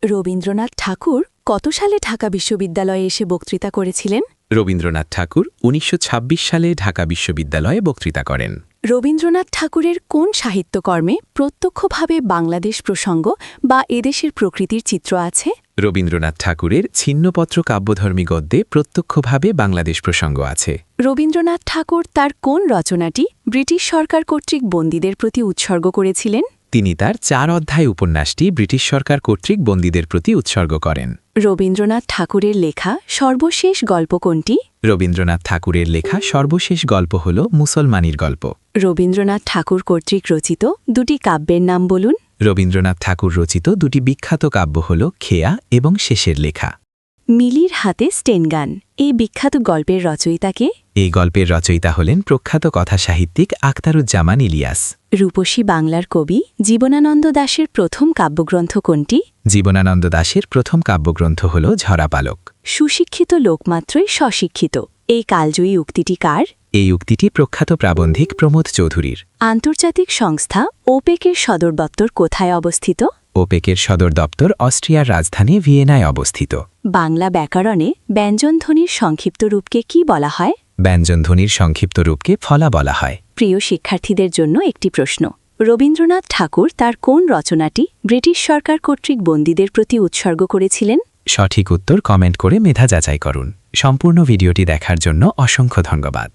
রবীন্দ্রনাথ ঠাকুর কত সালে ঢাকা বিশ্ববিদ্যালয়ে এসে বক্তৃতা করেছিলেন? রবীন্দ্রনাথ ঠাকুর ১৯২৬ সালে ঢাকা বিশ্ববিদ্যালয়ে বক্তৃতা করেন। রবীন্দ্রনাথ ঠাকুরের কোন সাহিত্যকর্মে প্রত্যক্ষভাবে বাংলাদেশ প্রসঙ্গ বা এদেশের প্রকৃতির চিত্র আছে? রবীন্দ্রনাথ ঠাকুরের ছিন্নপত্র কাব্যধর্মী গদ্যে প্রত্যক্ষভাবে বাংলাদেশ প্রসঙ্গ আছে। রবীন্দ্রনাথ ঠাকুর তার কোন রচনাটি ব্রিটিশ সরকার কর্তৃক বন্দীদের প্রতি উৎসর্গ করেছিলেন? তিনি তার ৪ অধ্যায় উপন্যাসটি ব্রিটিশ সরকার কর্তৃক বন্দীদের প্রতি উৎসর্গ করেন। রবীন্দ্রনাথ ঠাকুরের লেখা সর্বশেষ গল্প কোনটি? রবীন্দ্রনাথ ঠাকুরের লেখা সর্বশেষ গল্প হল মুসলমানির গল্প। রবীন্দ্রনাথ ঠাকুর কর্তৃক রচিত দুটি কাব্যের নাম বলুন। রবীন্দ্রনাথ ঠাকুর রচিত দুটি বিখ্যাত কাব্য হল খেয়া এবং শেষের লেখা। মিলির হাতে স্টেনগান এই বিখ্যাত গল্পের রচয়িতাকে? এই গল্পের রচয়িতা হলেন প্রখ্যাত কথাসাহিত্যিক আখতারুজ্জামান ইলিয়াস। রূপসী বাংলার কবি জীবনানন্দ দাশের প্রথম কাব্যগ্রন্থ কোনটি? জীবনানন্দ দাশের প্রথম কাব্যগ্রন্থ হল ঝরাপালক। সুশিক্ষিত লোকমাত্রই স্বশিক্ষিত এই কালজয়ী উক্তিটি কার? এই উক্তিটি প্রখ্যাত প্রাবন্ধিক প্রমোদ চৌধুরীর। আন্তর্জাতিক সংস্থা ওপেকের সদর দপ্তর কোথায় অবস্থিত? ওপেকের সদর দপ্তর অস্ট্রিয়ার রাজধানী ভিয়েনায় অবস্থিত। বাংলা ব্যাকরণে ব্যঞ্জনধ্বনির সংক্ষিপ্ত রূপকে কি বলা হয়? ব্যঞ্জনধ্বনির সংক্ষিপ্ত রূপকে ফলা বলা হয়। প্রিয় শিক্ষার্থীদের জন্য একটি প্রশ্ন। রবীন্দ্রনাথ ঠাকুর তার কোন রচনাটি ব্রিটিশ সরকার কর্তৃক বন্দীদের প্রতি উৎসর্গ করেছিলেন? সঠিক উত্তর কমেন্ট করে মেধা যাচাই করুন। সম্পূর্ণ ভিডিওটি দেখার জন্য অসংখ্য ধন্যবাদ।